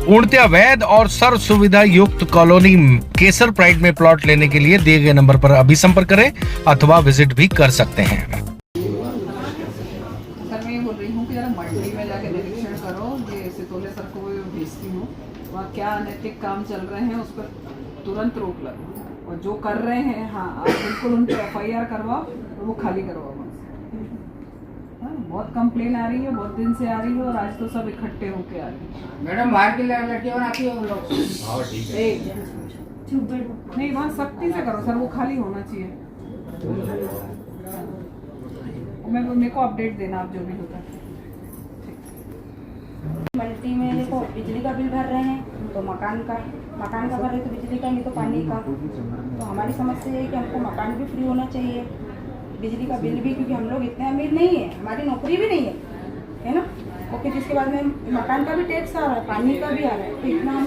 पूर्णतया वैध और सर्व सुविधा युक्त कॉलोनी केसर प्राइड में प्लॉट लेने के लिए दिए गए नंबर पर अभी संपर्क करें अथवा विजिट भी कर सकते हैं। सर मैं ये बोल रही हूँ कि जरा मंडी में जाके निरीक्षण करो, ये सितोले सर को भेजती हूँ, वहाँ क्या अनैतिक काम चल रहे हैं उस पर तुरंत रोक लगो, और जो कर रहे हैं हाँ आप बिल्कुल उन पर FIR करवाओ और वो खाली करवाओ। बहुत कंप्लेन आ रही है, बहुत दिन से आ रही है, और आज तो सब इकट्ठे होके आ रही है। मैडम बाहर की लड़कियां बनाती है वो लोग। नहीं वहाँ सख्ती से करो सर, वो खाली होना चाहिए। मेरे को अपडेट देना आप जो भी होता है। मल्टी में देखो बिजली का बिल भर रहे हैं तो मकान का भर रहे तो बिजली का, नहीं तो पानी का। तो हमारी समस्या है कि हमको मकान भी फ्री होना चाहिए, बिजली का बिल भी, क्योंकि हम लोग इतने अमीर नहीं है, हमारी नौकरी भी नहीं है ना। ओके, जिसके बाद में मकान का भी टैक्स आ रहा है, पानी का भी आ रहा है, तो इतना हम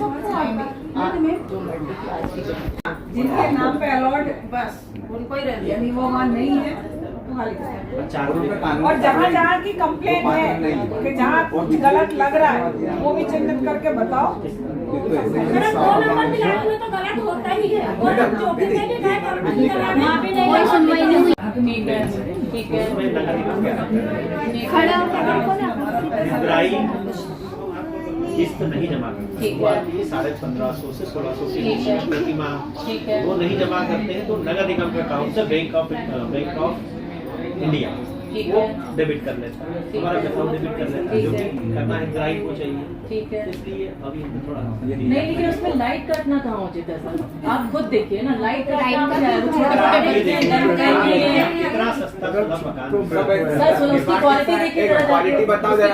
जिनके नाम पे अलॉट बस उनको ही रह, यानी वो वहाँ नहीं है तो खाली करें। और जहाँ जहाँ की कंप्लेन है कि जहाँ कुछ गलत लग रहा है वो भी चिन्हित करके बताओ। तो गलत होता ही है, और जो भी मैंने कोई सुनवाई नहीं हुई। ठीक है खड़ा किस्त नहीं जमा करते, 1550 से 1600 प्रति माह वो नहीं जमा करते हैं तो नगर निगम के अकाउंट से बैंक ऑफ इंडिया वो डेबिट कर लेता है, हमारा अकाउंट डेबिट कर लेता है, जो कि करना है ग्राहक को चाहिए। ठीक है, इसलिए अभी हम थोड़ा नहीं, लेकिन उसमें लाइट कटना कहाँ उचित है सर? आप खुद देखिए ना, लाइट कटना कितना सस्ता मकान सर, उसकी क्वालिटी देखिए, क्वालिटी बताओ जरा।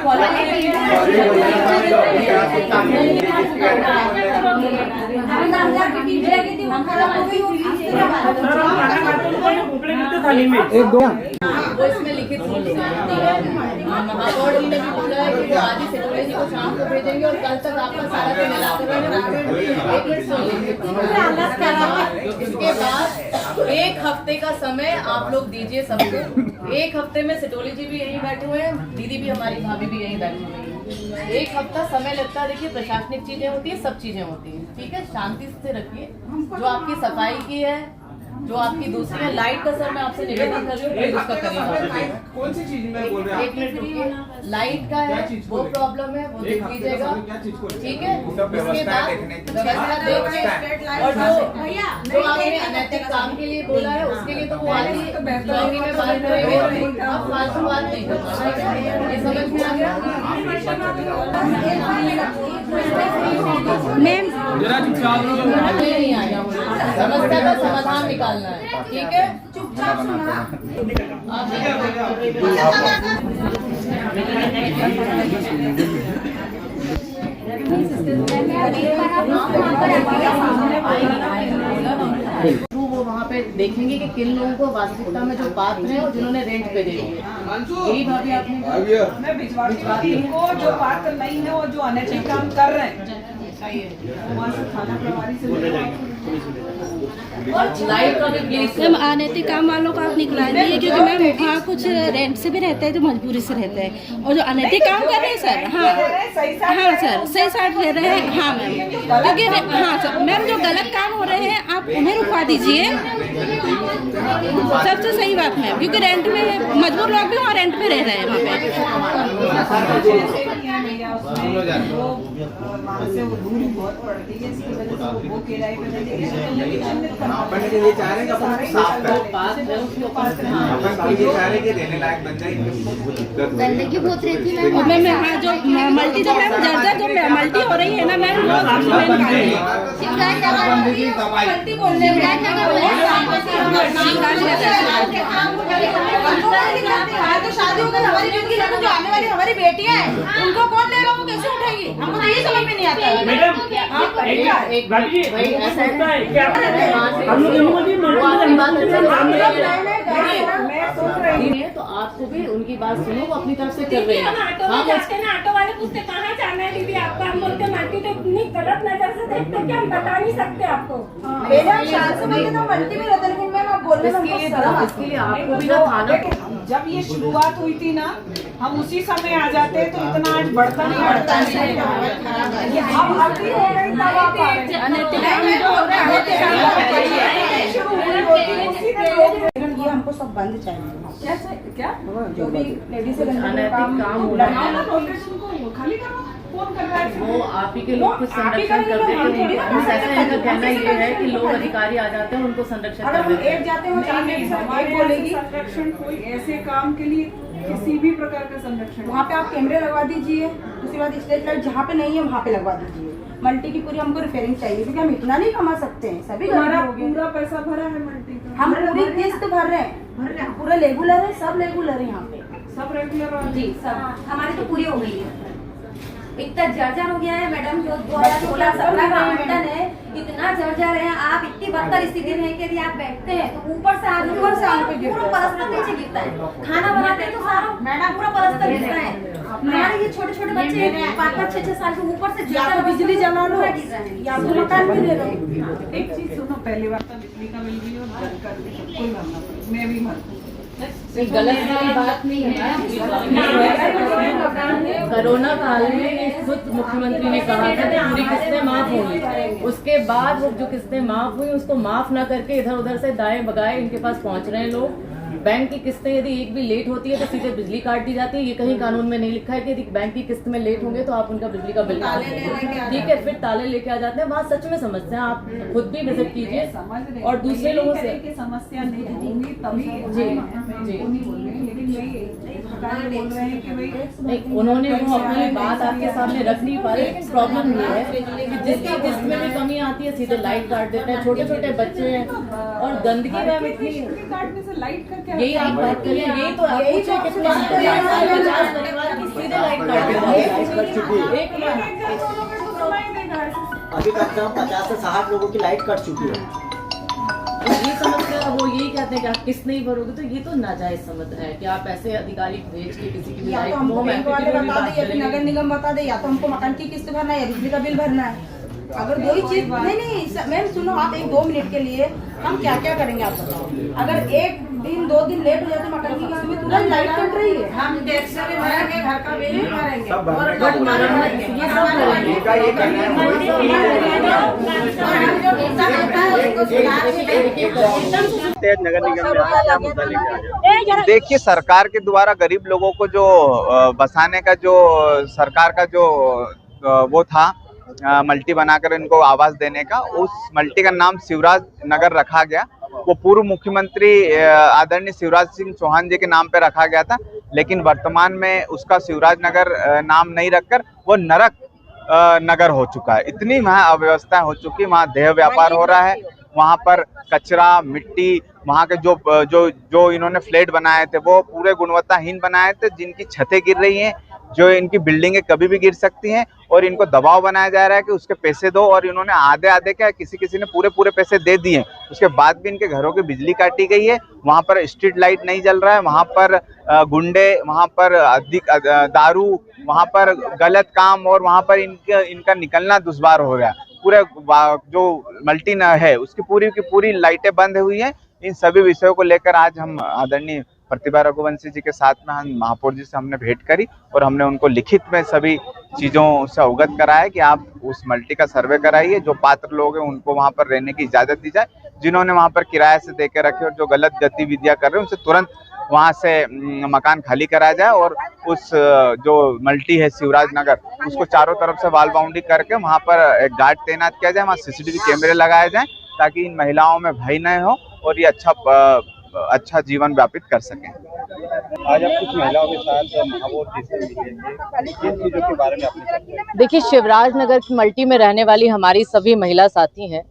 वो इसमें लिखित महापौर जी ने भी बोला है कि आज ही सितोले जी को शाम को भेजेंगे और कल तक आपका सारा जो मिला कर इसके बाद 1 हफ्ते का समय आप लोग दीजिए सबको। 1 हफ्ते में सितोले जी भी यहीं बैठे हुए हैं, दीदी भी, हमारी भाभी भी यहीं बैठी हुई है। 1 हफ्ता समय लगता है। देखिए प्रशासनिक चीजें होती है, सब चीजें होती हैं, ठीक है, शांति से रखिए। जो आपकी सफाई की है, जो आपकी दूसरी है, लाइट का सर मैं आपसे निवेदन कर रही हूँ, उसका करिए। कौन सी चीज में बोल रहे हैं? 1 मिनट रुकिए। लाइट का है, वो प्रॉब्लम है, वो देख लीजिएगा, ठीक है। उसके बाद व्यवस्था देखिए, और जो आपने अनैतिक काम के लिए बोला है उसके लिए तो वो आगे में बात करेंगे। आप फालतू बात नहीं करना, ये समझ में आ गया? मैम नहीं आया, समस्या का समाधान निकालना है, ठीक है। चुपचाप सुना। वो वहाँ पे देखेंगे कि किन लोगों को वास्तविकता में जो बात है और जिन्होंने रेंट पे दे दी है। यही भाभी आपने मैं भिजवाती हूँ, जो पात्र नहीं है, वो जो अनैतिक काम कर रहे हैं वहाँ से थाना प्रभारी से लाइट का भी प्लीज मैम अनैतिक काम वालों को आप निकलाइए, क्योंकि मैम वहाँ कुछ रेंट से भी रहते हैं जो मजबूरी से रहते हैं, और जो अनैतिक काम कर रहे हैं सर, हाँ सर सही साइड ले रहे हैं, हाँ मैम, क्योंकि हाँ सर मैम जो गलत काम हो रहे हैं आप उन्हें रुकवा दीजिए, सबसे सही बात मैम, क्योंकि रेंट में मजबूर लोग भी वहाँ रेंट पे रह रहे हैं वहाँ पे। दूरी बहुत पड़ती है, इसकी वजह से वो किराए पे अपन ये चाह रहे हैं कि अपन साफ करें, ये चाह रहे हैं कि रहने लायक बन जाए। गंदगी बहुत रहती है मैम। मैम हाँ जो मल्टी जो मैम जर्जर जो मल्टी हो रही है ना मैम, तो शादी होकर हमारी जिंदगी जो आने वाली हमारी बेटियां हैं उनको कौन लेगा, वो कैसे उठाएगी? हमको तो ये समझ में नहीं आता है। मैडम ऐसा होता है क्या? हम लोग तो आपको भी उनकी बात सुनो, वो अपनी तरफ से कर रहे हैं। ऑटो वाले पूछते कहाँ जाना है दीदी आपका, हम बोलते मल्टी तो इतनी गलत नजर से देखते कि हम बता नहीं सकते आपको। पहले हम शांत से बोलते तो मल्टी में रहते, लेकिन मैम आप बोलने में इसके लिए हमको शर्म आती इसके लिए है। आपको भी ना थाना जब ये शुरुआत हुई थी ना, हम उसी समय आ जाते तो इतना आज बढ़ता नहीं बढ़ता नहीं। अब अभी हो गई तब आप आ रहे हैं। शुरू हुई होती उसी में लोग ये हमको सब बंद चाहिए। क्या जो भी लेडीज से अनैतिक काम हो रहा है नोटिस उनको खाली करो। कौन कर रहा है? वो आप ही के लोग कुछ संरक्षण कर देते हैं। बस ऐसा इनका कहना ये है कि लोग अधिकारी आ जाते हैं उनको संरक्षण अगर कर हम देते एक हैं। जाते हैं नहीं, नहीं, हमारे बोलेगी संरक्षण कोई ऐसे काम के लिए किसी भी प्रकार का संरक्षण वहाँ पे आप कैमरे लगवा दीजिए। दूसरी बात स्ट्रीट लाइट जहाँ पे नहीं है वहाँ पे लगवा दीजिए। मल्टी की पूरी हमको रिपेयरिंग चाहिए क्योंकि हम इतना नहीं कमा सकते हैं। सभी हमारा गरीब लोग हैं। पूरा पैसा भरा है मल्टी का। हम पूरी किस्त भर रहे हैं, पूरा रेगुलर है, सब रेगुलर है यहाँ पे। सब रेगुलर और जी सब हमारी तो पूरी हो गई है। इतना जर्जर हो गया है मैडम, जो 2016-17 का आवंटन है इतना जर्जर है। आप इतनी बदतर स्थिति में है कि यदि आप बैठते हैं तो ऊपर से आगे पूरा पलस्तर नीचे गिरता है। खाना बनाते हैं तो सारा मैडम पूरा पलस्तर गिरता है। हमारे ये छोटे छोटे बच्चे 5-5, 6-6 साल के ऊपर से या तो बिजली जला लो या तो मकान भी ले लो। एक चीज सुनो, पहली बार तो बिजली का बिल भी और घर का भी सबको ही भरना पड़ेगा। मैं भी भरती हूँ। गलत वाली बात नहीं है। कोरोना काल में खुद मुख्यमंत्री ने कहा था कि पूरी किस्तें माफ होंगी। उसके बाद वो जो किस्तें माफ हुई उसको माफ ना करके इधर उधर से दाएं बगाए इनके पास पहुंच रहे हैं लोग। बैंक की किस्तें यदि एक भी लेट होती है तो सीधे बिजली काट दी जाती है। ये कहीं कानून में नहीं लिखा है कि यदि बैंक की किस्त में लेट होंगे तो आप उनका बिजली का बिल ठीक है, फिर ताले लेके आ जाते हैं। वहाँ सच में समस्या आप खुद भी विजिट कीजिए और दूसरे लोगों से समस्या नहीं होंगी तभी जी नहीं बोल रहे हैं, लेकिन यही सरकार बोल रहे हैं कि भाई नहीं, उन्होंने वो अपनी बात आपके सामने रख नहीं पा रहे। लेकिन प्रॉब्लम ये है कि जिसकी किस्त में भी कमी आती है सीधे लाइट काट देते हैं। छोटे छोटे बच्चे हैं और गंदगी में इतनी काटने से लाइट का क्या? यही आप बात करिए, यही तो आप पूछे कि 50 परिवार की सीधे लाइट काट देते अभी कम से कम 50 से 60 लोगों की लाइट कट चुकी है। ये समस्या वो यही कहते हैं कि आप किस्त नहीं भरोगे तो ये तो नाजायज समझ है कि आप ऐसे अधिकारी भेज के किसी की भी या लाइट तो हमको बैंक वाले बता दे या फिर करेंगे। नगर निगम बता दे, या तो हमको मकान की किस्त भरना है या बिजली का बिल भरना है। अगर दो ही चीज नहीं मैम सुनो, आप 1-2 मिनट के लिए हम क्या क्या करेंगे आप बताओ। अगर 1 दिन 2 दिन लेट हो जाए तो मकान की किस्त में तुरंत लाइट कट रही है। हम टैक्स भी भरेंगे, घर का बिल भी भरेंगे, सब भरने का और मरम्मत ये सब करेंगे। इनका ये कहना है नगर निगम में क्या मुद्दा लेके आ जाए। देखिए, सरकार के द्वारा गरीब लोगों को जो बसाने का जो सरकार का जो वो था मल्टी बनाकर इनको आवास देने का, उस मल्टी का नाम शिवराज नगर रखा गया। वो पूर्व मुख्यमंत्री आदरणीय शिवराज सिंह चौहान जी के नाम पे रखा गया था, लेकिन वर्तमान में उसका शिवराज नगर नाम नहीं रखकर वो नरक नगर हो चुका है। इतनी वहाँ अव्यवस्था हो चुकी है, वहाँ देह व्यापार हो रहा है। वहाँ पर कचरा, मिट्टी, वहाँ के जो इन्होंने फ्लैट बनाए थे वो पूरे गुणवत्ताहीन बनाए थे, जिनकी छतें गिर रही हैं, जो इनकी बिल्डिंगें कभी भी गिर सकती हैं, और इनको दबाव बनाया जा रहा है कि उसके पैसे दो, और इन्होंने आधे क्या किसी ने पूरे पैसे दे दिए। उसके बाद भी इनके घरों की बिजली काटी गई है। वहाँ पर स्ट्रीट लाइट नहीं जल रहा है, वहाँ पर गुंडे, वहाँ पर अधिक दारू, वहाँ पर गलत काम, और वहाँ पर इनका निकलना दुश्वार हो रहा है। पूरे जो मल्टी है उसकी पूरी की पूरी लाइटें बंद हुई हैं। इन सभी विषयों को लेकर आज हम आदरणीय प्रतिभा रघुवंशी जी के साथ में हम महापौर जी से हमने भेंट करी और हमने उनको लिखित में सभी चीज़ों से अवगत कराया कि आप उस मल्टी का सर्वे कराइए, जो पात्र लोग हैं उनको वहाँ पर रहने की इजाज़त दी जाए, जिन्होंने वहाँ पर किराए से दे के रखे और जो गलत गतिविधियाँ कर रहे हैं उनसे तुरंत वहाँ से मकान खाली कराया जाए, और उस जो मल्टी है शिवराज नगर उसको चारों तरफ से वाल बाउंड्री करके वहाँ पर एक गार्ड तैनात किया जाए, वहाँ CCTV कैमरे लगाए जाएँ, ताकि इन महिलाओं में भय न हो और ये अच्छा जीवन व्यापित कर सकें। आज आप कुछ महिलाओं के साथ महापौर जी से मिले थे, किन चीजों के बारे में आपने? देखिए, शिवराज नगर की मल्टी में रहने वाली हमारी सभी महिला साथी हैं।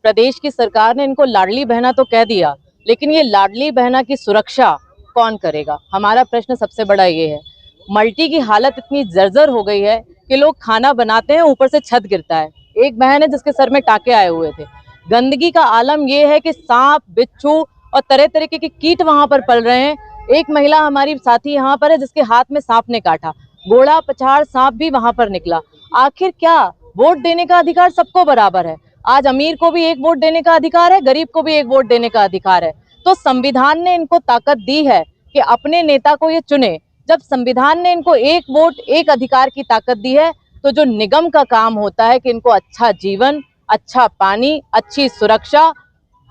प्रदेश की सरकार ने इनको लाडली बहना तो कह दिया, लेकिन ये लाडली बहना की सुरक्षा कौन करेगा? हमारा प्रश्न सबसे बड़ा ये है। मल्टी की हालत इतनी जर्जर हो गई है कि लोग खाना बनाते हैं, ऊपर से छत गिरता है। एक बहन है जिसके सर में टाके आए हुए थे। गंदगी का आलम ये है कि सांप, बिच्छू और तरह तरीके के कीट वहां पर पल रहे हैं। एक महिला हमारी साथी यहाँ पर है जिसके हाथ में सांप ने काटा, गोड़ा पछाड़ सांप भी वहां पर निकला। आखिर क्या? वोट देने का अधिकार सबको बराबर है। आज अमीर को भी एक वोट देने का अधिकार है, गरीब को भी एक वोट देने का अधिकार है। तो संविधान ने इनको ताकत दी है कि अपने नेता को ये चुने। जब संविधान ने इनको एक वोट एक अधिकार की ताकत दी है, तो जो निगम का काम होता है कि इनको अच्छा जीवन, अच्छा पानी, अच्छी सुरक्षा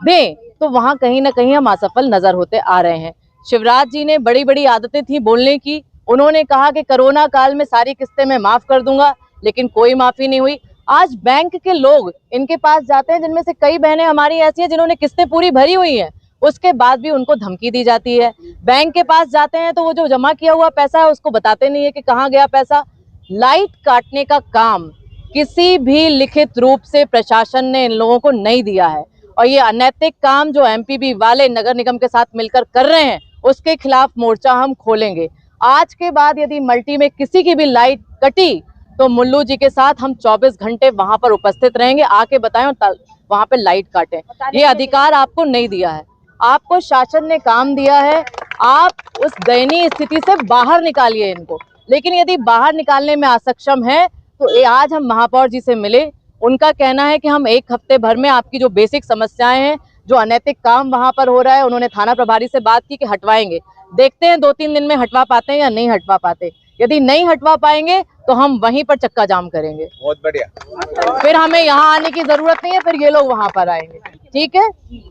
दें, तो वहां कहीं ना कहीं हम असफल नजर होते आ रहे हैं। शिवराज जी ने बड़ी बड़ी आदतें थी बोलने की। उन्होंने कहा कि कोरोना काल में सारी किस्तें मैं माफ कर दूंगा, लेकिन कोई माफी नहीं हुई। आज बैंक के लोग इनके पास जाते हैं, जिनमें से कई बहनें हमारी ऐसी हैं जिन्होंने किस्तें पूरी भरी हुई हैं, उसके बाद भी उनको धमकी दी जाती है। बैंक के पास जाते हैं तो वो जो जमा किया हुआ पैसा है उसको बताते नहीं है कि कहाँ गया पैसा। लाइट काटने का काम किसी भी लिखित रूप से प्रशासन ने इन लोगों को नहीं दिया है, और ये अनैतिक काम जो एमपीबी वाले नगर निगम के साथ मिलकर कर रहे हैं, उसके खिलाफ मोर्चा हम खोलेंगे। आज के बाद यदि मल्टी में किसी की भी लाइट कटी तो मुल्लू जी के साथ हम 24 घंटे वहां पर उपस्थित रहेंगे, आके बताएं वहां पे लाइट काटें। ये अधिकार आपको नहीं दिया है, आपको शासन ने काम दिया है, आप उस दयनीय स्थिति से बाहर निकालिए इनको। लेकिन यदि बाहर निकालने में असक्षम है तो आज हम महापौर जी से मिले, उनका कहना है कि हम एक हफ्ते भर में आपकी जो बेसिक समस्याएं हैं, जो अनैतिक काम वहां पर हो रहा है, उन्होंने थाना प्रभारी से बात की कि हटवाएंगे। देखते हैं 2-3 दिन में हटवा पाते हैं या नहीं हटवा पाते। यदि नहीं हटवा पाएंगे तो हम वहीं पर चक्का जाम करेंगे। बहुत बढ़िया। फिर हमें यहाँ आने की जरूरत नहीं है, फिर ये लोग वहां पर आएंगे। ठीक है,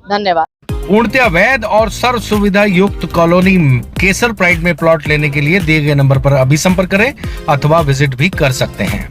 धन्यवाद। पूर्णतया वैध और सर्व सुविधा युक्त कॉलोनी केसर प्राइड में प्लॉट लेने के लिए दिए गए नंबर पर अभी संपर्क करें अथवा विजिट भी कर सकते हैं।